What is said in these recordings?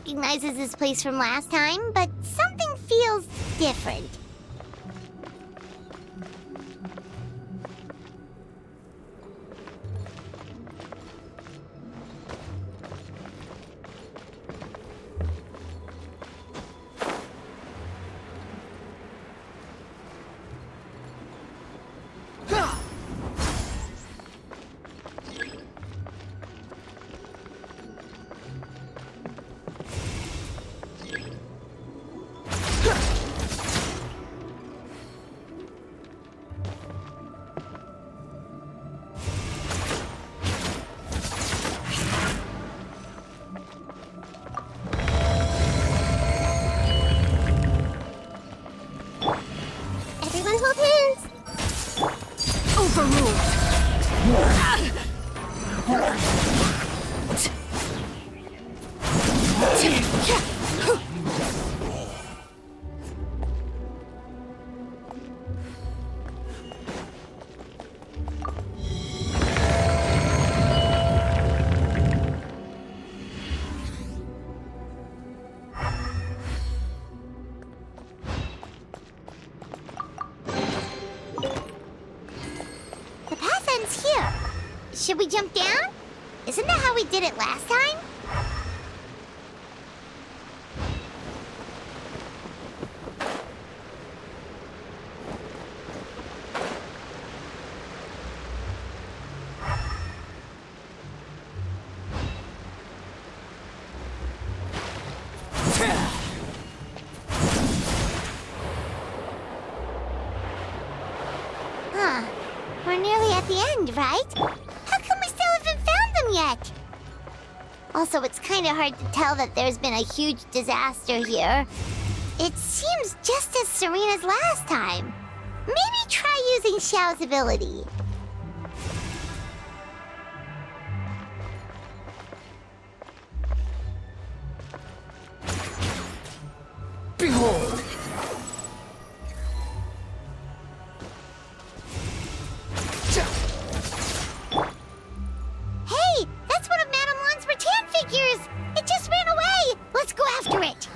recognizes this place from last time, but something feels different. Everyone hold hands. Overruled. The path ends here. Should we jump down? Isn't that how we did it last time? Huh. We're nearly at the end, right? How come we still haven't found them yet? Also, it's kind of hard to tell that there's been a huge disaster here. It seems just as serene as last time. Maybe try using Xiao's ability. Behold! Hey, that's one of Madame Lan's rattan figures! It just ran away! Let's go after it!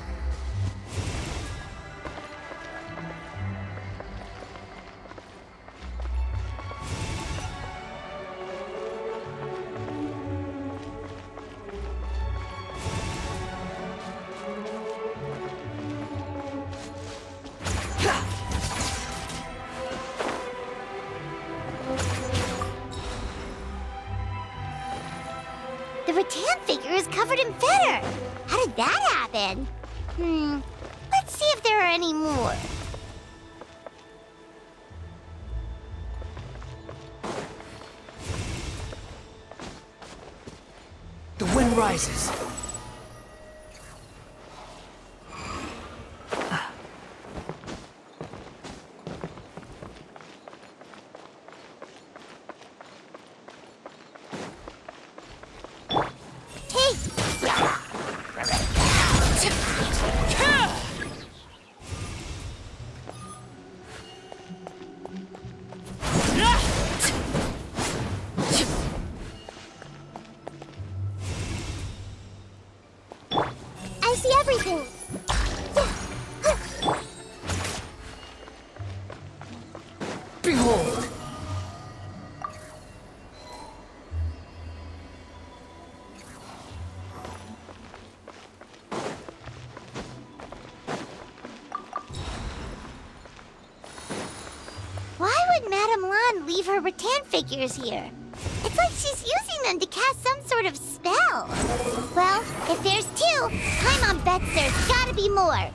The rattan figure is covered in feather. How did that happen? Let's see if there are any more. The wind rises. I see everything. Behold! Why would Madame Lan leave her rattan figures here? It's like she's using them to cast some sort of spell. Well, if there's two, Paimon bets there's gotta be more.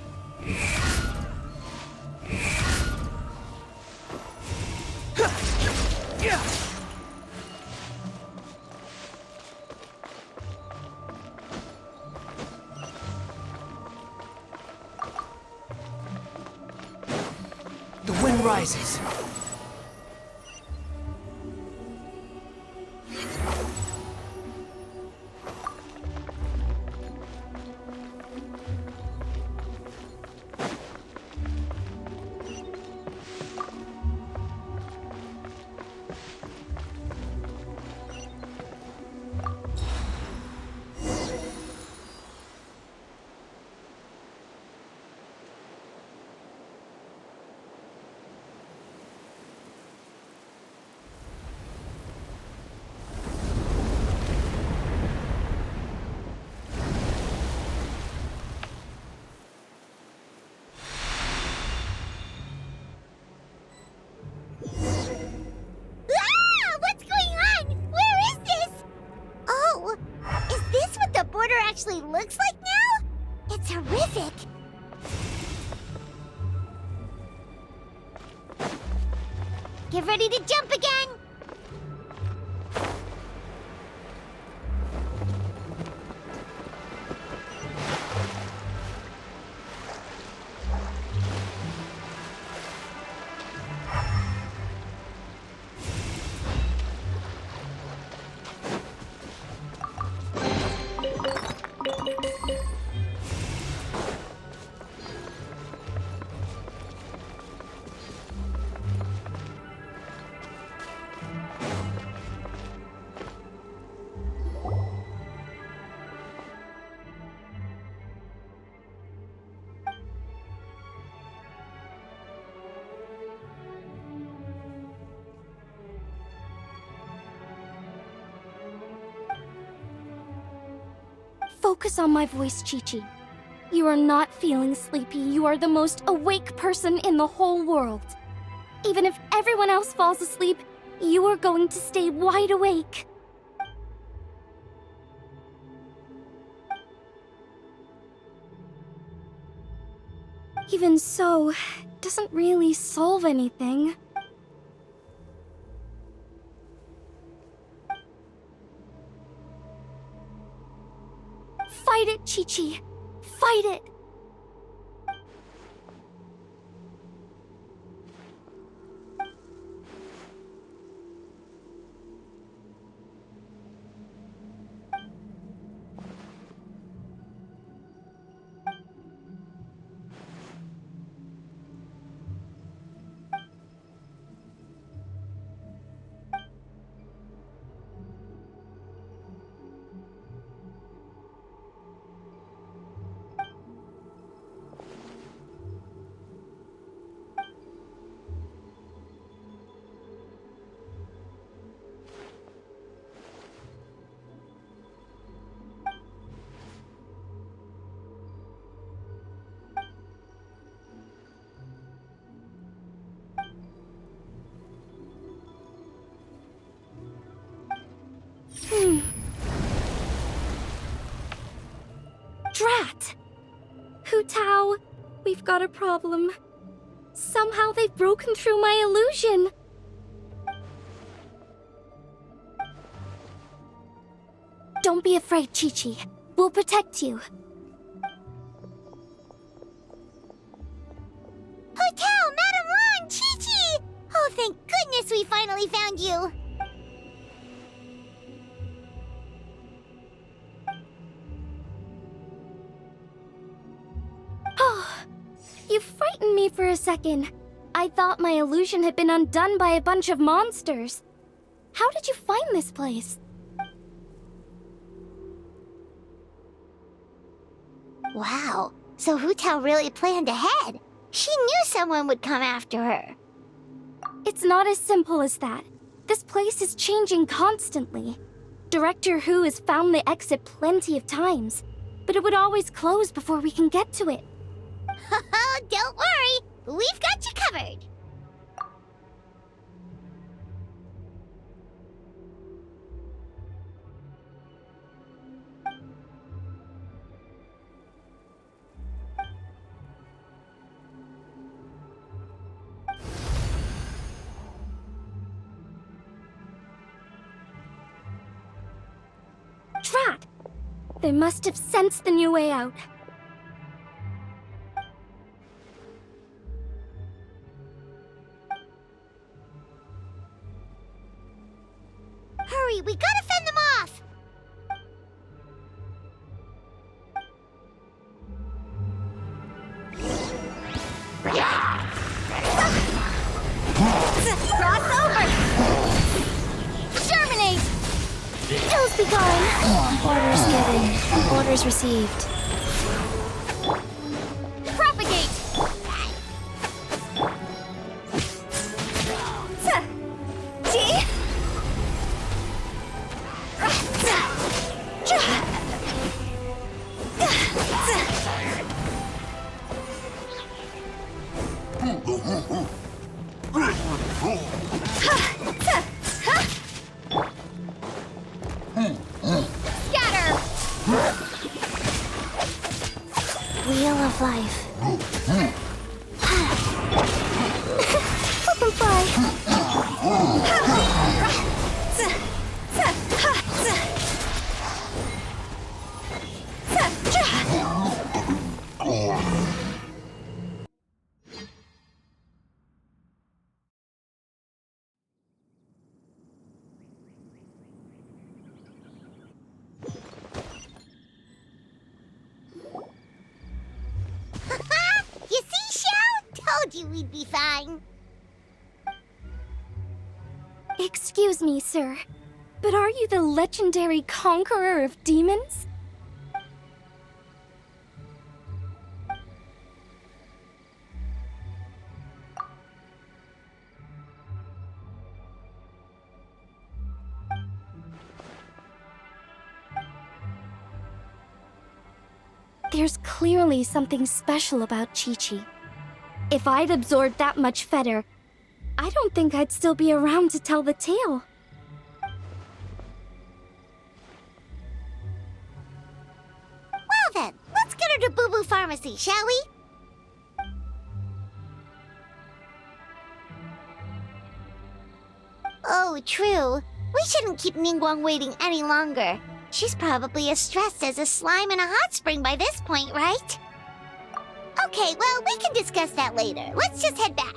The wind rises. order actually looks like now? It's horrific. Get ready to jump again! Focus on my voice, Chi-Chi. You are not feeling sleepy. You are the most awake person in the whole world. Even if everyone else falls asleep, you are going to stay wide awake. Even so, it doesn't really solve anything. Fight it, Chi-Chi. Fight it! Drat! Hu Tao, we've got a problem. Somehow they've broken through my illusion. Don't be afraid, Chi-Chi. We'll protect you. Hotel, Madame Lan, Chi-Chi! Oh, thank goodness we finally found you. You frightened me for a second. I thought my illusion had been undone by a bunch of monsters. How did you find this place? Wow, so Hu Tao really planned ahead. She knew someone would come after her. It's not as simple as that. This place is changing constantly. Director Hu has found the exit plenty of times, but it would always close before we can get to it. Don't worry, we've got you covered. Drat! They must have sensed the new way out. Hurry, we gotta fend them off! Cross over! Germinate! Hills be gone! Orders given. Orders received. Propagate! G! Scatter! of life. Flip and fly. You see, Shell? Told you we'd be fine. Excuse me, sir, but are you the legendary conqueror of demons? There's clearly something special about Chi-Chi. If I'd absorbed that much fetter, I don't think I'd still be around to tell the tale. Well then, let's get her to Boo Boo Pharmacy, shall we? Oh, true. We shouldn't keep Ningguang waiting any longer. She's probably as stressed as a slime in a hot spring by this point, right? Okay, well, we can discuss that later. Let's just head back.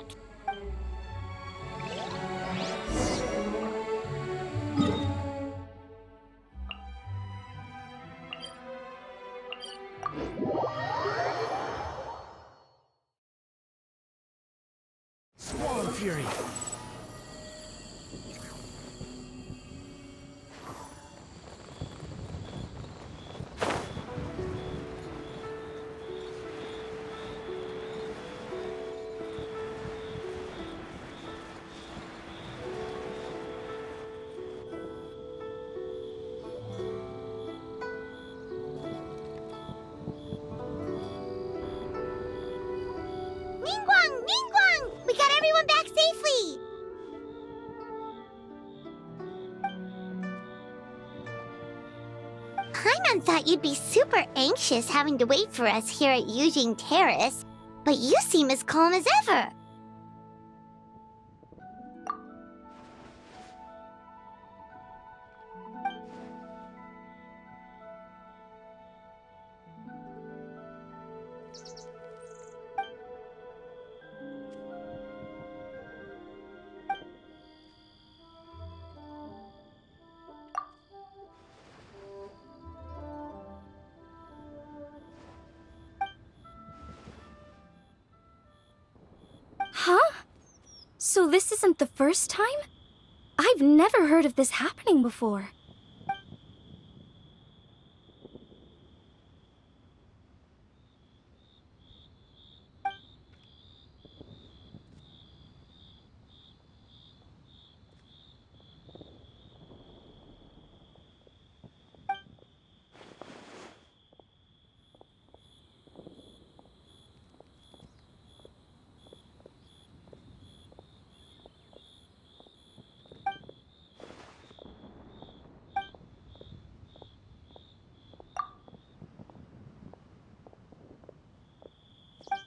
Swallow Fury. Ningguang! We got everyone back safely! Paimon thought you'd be super anxious having to wait for us here at Yujing Terrace, but you seem as calm as ever. Huh? So this isn't the first time? I've never heard of this happening before.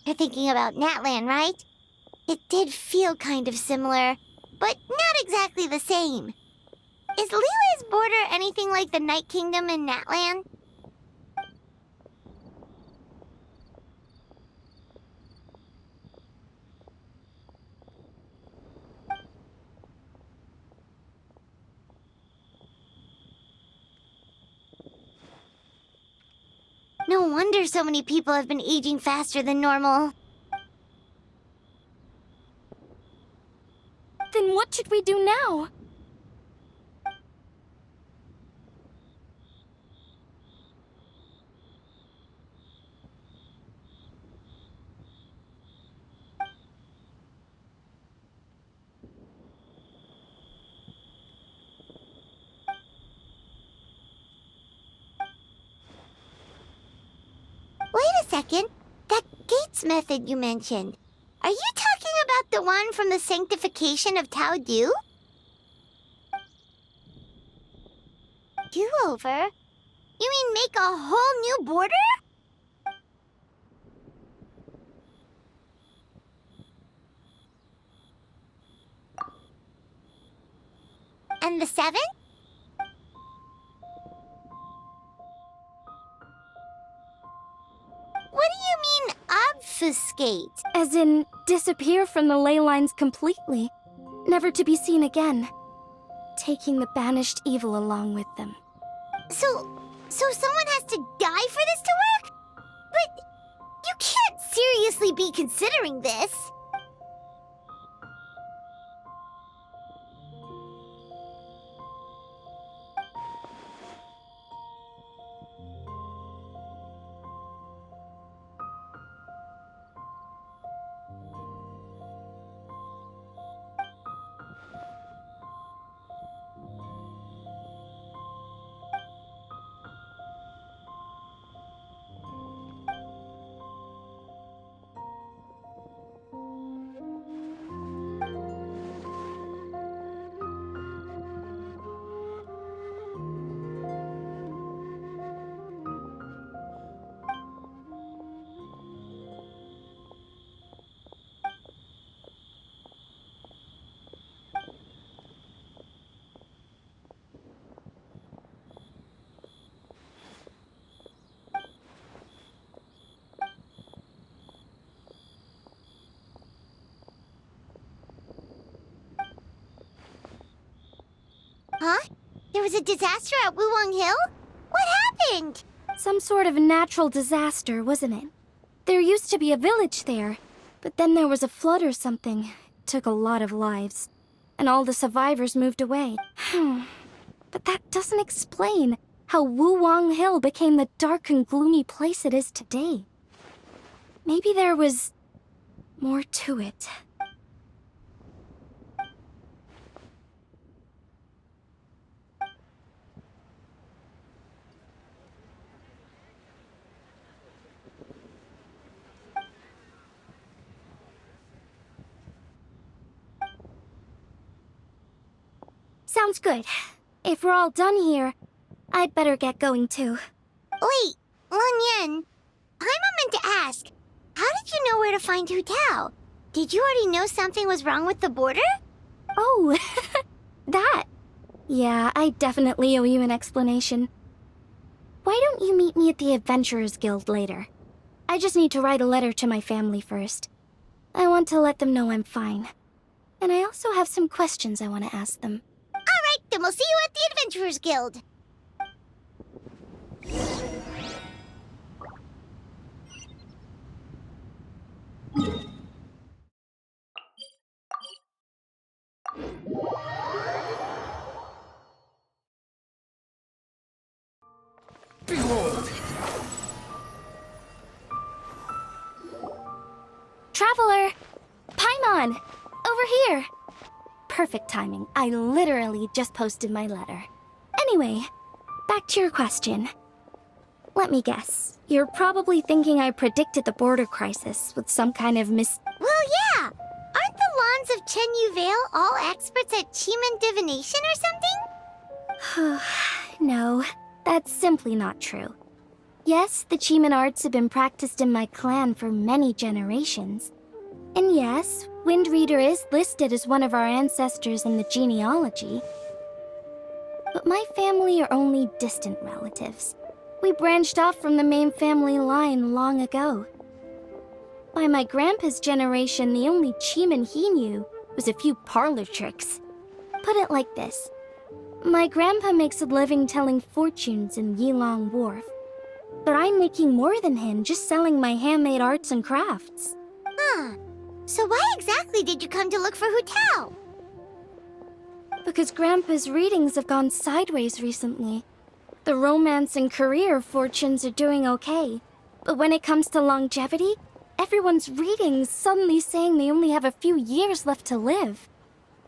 You're thinking about Natlan, right? It did feel kind of similar, but not exactly the same. Is Lila's border anything like the Night Kingdom in Natlan? No wonder so many people have been aging faster than normal. Then what should we do now? Wait a second. That Gates method you mentioned. Are you talking about the one from the sanctification of Tao Du? Do-over? You mean make a whole new border? heaven? What do you mean, obfuscate? As in, disappear from the ley lines completely, never to be seen again, taking the banished evil along with them. So someone has to die for this to work? But you can't seriously be considering this. Huh? There was a disaster at Wuwang Hill? What happened? Some sort of natural disaster, wasn't it? There used to be a village there, but then there was a flood or something. It took a lot of lives, and all the survivors moved away. But that doesn't explain how Wuwang Hill became the dark and gloomy place it is today. Maybe there was more to it. Sounds good. If we're all done here, I'd better get going too. Wait, Lun Yen. Paimon meant to ask, how did you know where to find Hu Tao? Did you already know something was wrong with the border? Oh, that. Yeah, I definitely owe you an explanation. Why don't you meet me at the Adventurers Guild later? I just need to write a letter to my family first. I want to let them know I'm fine. And I also have some questions I want to ask them. Alright, then we'll see you at the Adventurers Guild. Behold! Traveler! Paimon! Over here! Perfect timing. I literally just posted my letter. Anyway, back to your question. Let me guess. You're probably thinking I predicted the border crisis with some kind of Well, yeah! Aren't the Lons of Chen Yu Vale all experts at Chiman divination or something? No, that's simply not true. Yes, the Chiman arts have been practiced in my clan for many generations. And yes, Wind Reader is listed as one of our ancestors in the genealogy. But my family are only distant relatives. We branched off from the main family line long ago. By my grandpa's generation, the only Chiman he knew was a few parlor tricks. Put it like this. My grandpa makes a living telling fortunes in Yilong Wharf. But I'm making more than him just selling my handmade arts and crafts. Huh. So why exactly did you come to look for Hu Tao? Because Grandpa's readings have gone sideways recently. The romance and career fortunes are doing okay. But when it comes to longevity, everyone's readings suddenly saying they only have a few years left to live.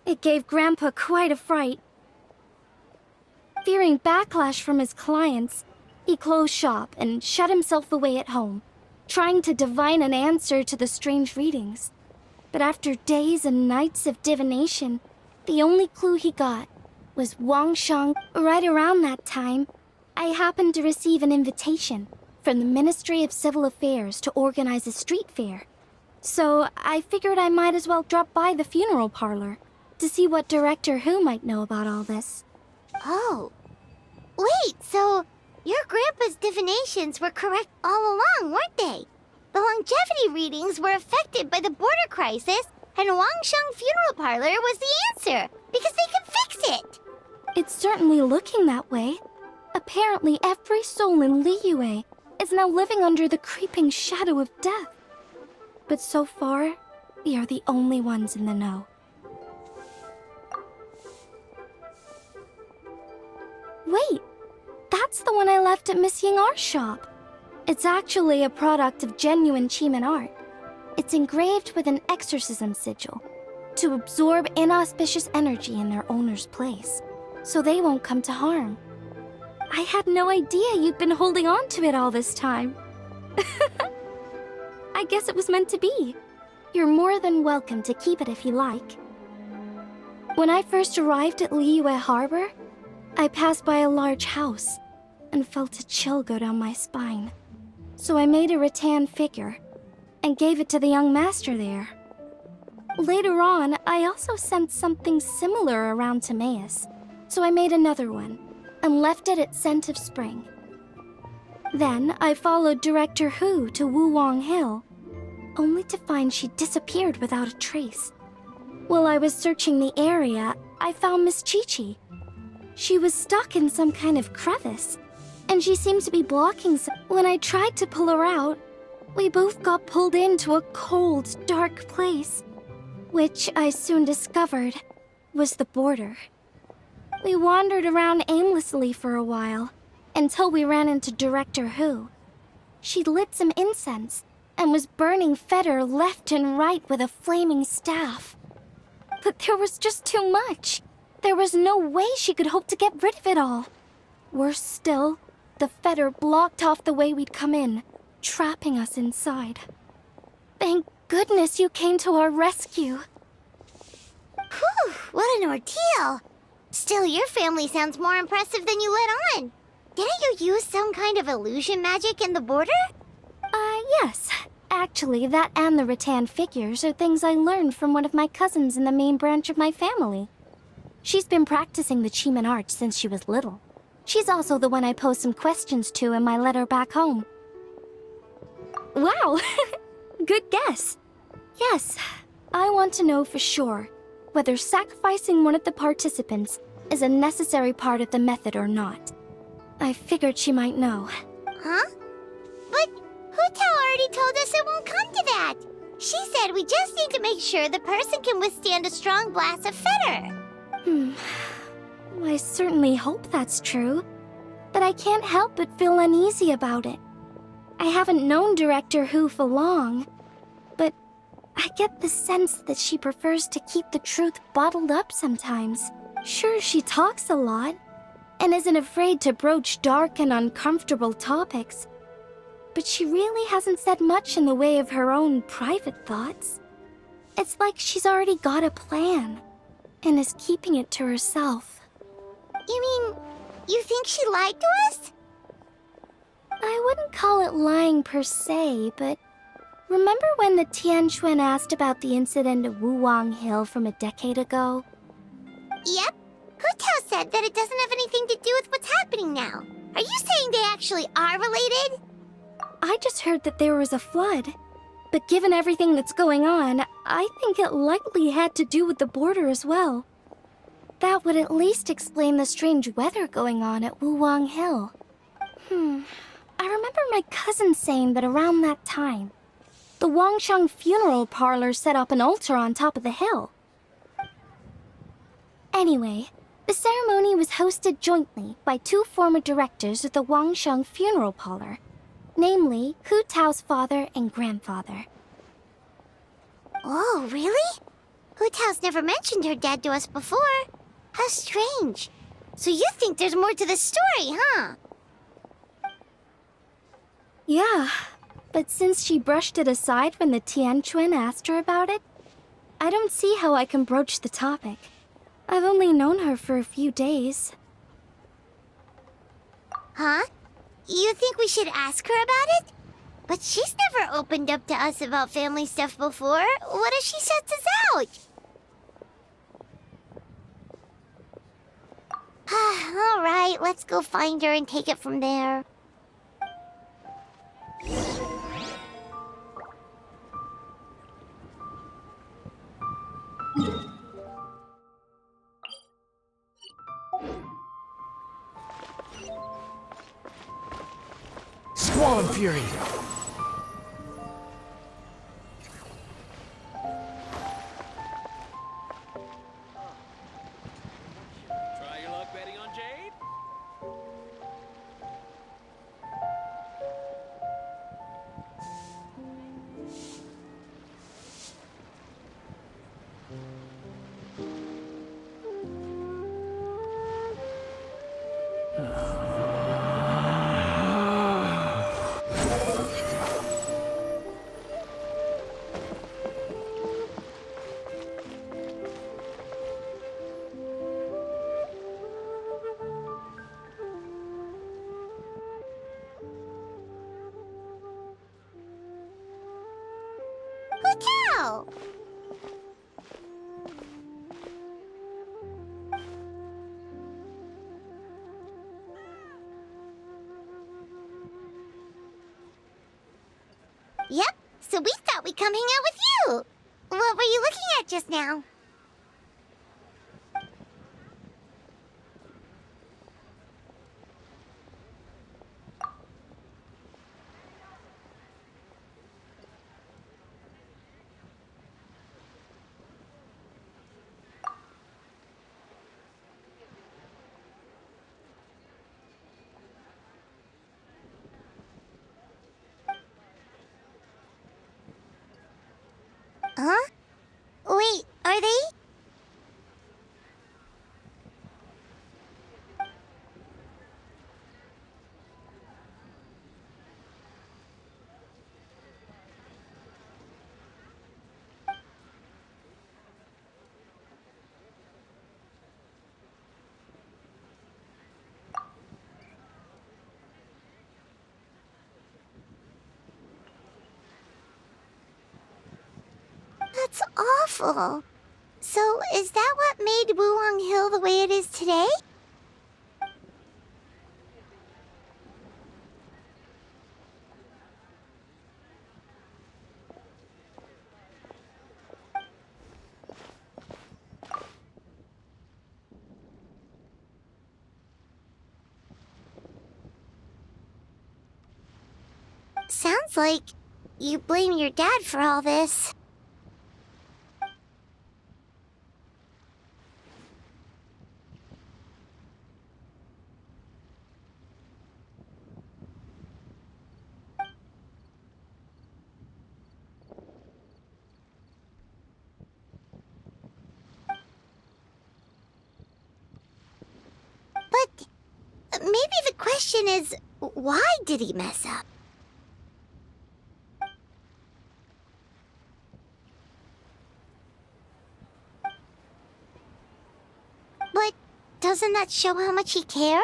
It gave Grandpa quite a fright. Fearing backlash from his clients, he closed shop and shut himself away at home, trying to divine an answer to the strange readings. But after days and nights of divination, the only clue he got was Wangshang. Right around that time, I happened to receive an invitation from the Ministry of Civil Affairs to organize a street fair. So I figured I might as well drop by the funeral parlor to see what Director Hu might know about all this. Oh. Wait, so your grandpa's divinations were correct all along, weren't they? The longevity readings were affected by the border crisis, and Wangsheng Funeral Parlor was the answer, because they can fix it! It's certainly looking that way. Apparently, every soul in Liyue is now living under the creeping shadow of death. But so far, we are the only ones in the know. Wait, that's the one I left at Miss Yingar's shop. It's actually a product of genuine Chiman art. It's engraved with an exorcism sigil to absorb inauspicious energy in their owner's place, so they won't come to harm. I had no idea you'd been holding on to it all this time. I guess it was meant to be. You're more than welcome to keep it if you like. When I first arrived at Liyue Harbor, I passed by a large house and felt a chill go down my spine. So I made a rattan figure and gave it to the young master there. Later on, I also sensed something similar around Timaeus, so I made another one and left it at Scent of Spring. Then I followed Director Hu to Wuwang Hill, only to find she disappeared without a trace. While I was searching the area, I found Miss Chi-Chi. She was stuck in some kind of crevice, and she seemed to be blocking some. When I tried to pull her out, we both got pulled into a cold, dark place, which I soon discovered was the border. We wandered around aimlessly for a while, until we ran into Director Hu. She lit some incense, and was burning Feder left and right with a flaming staff. But there was just too much. There was no way she could hope to get rid of it all. Worse still, the Feder blocked off the way we'd come in, trapping us inside. Thank goodness you came to our rescue. Whew, what an ordeal! Still, your family sounds more impressive than you let on. Didn't you use some kind of illusion magic in the border? Yes. Actually, that and the rattan figures are things I learned from one of my cousins in the main branch of my family. She's been practicing the Chiman art since she was little. She's also the one I posed some questions to in my letter back home. Wow! Good guess. Yes, I want to know for sure whether sacrificing one of the participants is a necessary part of the method or not. I figured she might know. Huh? But Hu Tao already told us it won't come to that. She said we just need to make sure the person can withstand a strong blast of Feder. I certainly hope that's true, but I can't help but feel uneasy about it. I haven't known Director Hu for long, but I get the sense that she prefers to keep the truth bottled up sometimes. Sure, she talks a lot, and isn't afraid to broach dark and uncomfortable topics, but she really hasn't said much in the way of her own private thoughts. It's like she's already got a plan, and is keeping it to herself. You mean, you think she lied to us? I wouldn't call it lying per se, but remember when the Tianquan asked about the incident at Wuwang Hill from a decade ago? Yep. Hu Tao said that it doesn't have anything to do with what's happening now. Are you saying they actually are related? I just heard that there was a flood, but given everything that's going on, I think it likely had to do with the border as well. That would at least explain the strange weather going on at Wuwang Hill. I remember my cousin saying that around that time, the Wangsheng Funeral Parlor set up an altar on top of the hill. Anyway, the ceremony was hosted jointly by two former directors of the Wangsheng Funeral Parlor, namely Hu Tao's father and grandfather. Oh, really? Hu Tao's never mentioned her dad to us before. How strange. So you think there's more to the story, huh? Yeah, but since she brushed it aside when the Tianquan asked her about it, I don't see how I can broach the topic. I've only known her for a few days. Huh? You think we should ask her about it? But she's never opened up to us about family stuff before. What if she shuts us out? All right, let's go find her and take it from there. Squall Fury! Try your luck betting on Jade? Hotel! Yep, so we thought we'd come hang out with you. What were you looking at just now? Huh? Wait, are they? That's awful. So, is that what made Wulong Hill the way it is today? Sounds like you blame your dad for all this. But maybe the question is, why did he mess up? But doesn't that show how much he cared?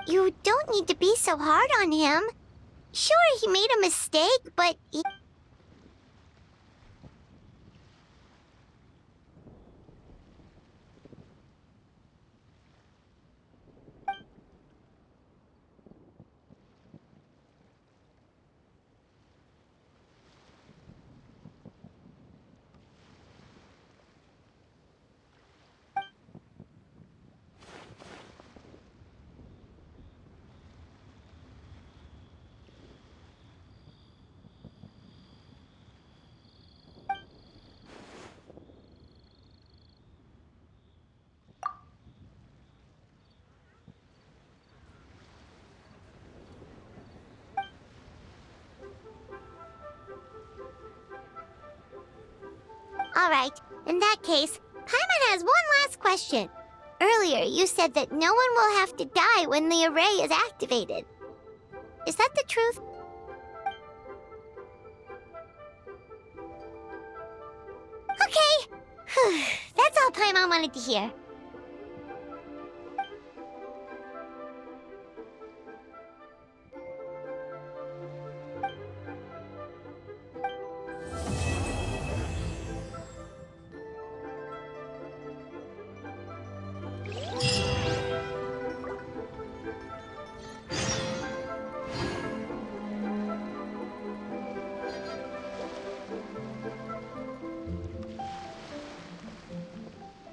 You don't need to be so hard on him. Sure, he made a mistake, but all right. In that case, Paimon has one last question. Earlier, you said that no one will have to die when the array is activated. Is that the truth? Okay. That's all Paimon wanted to hear.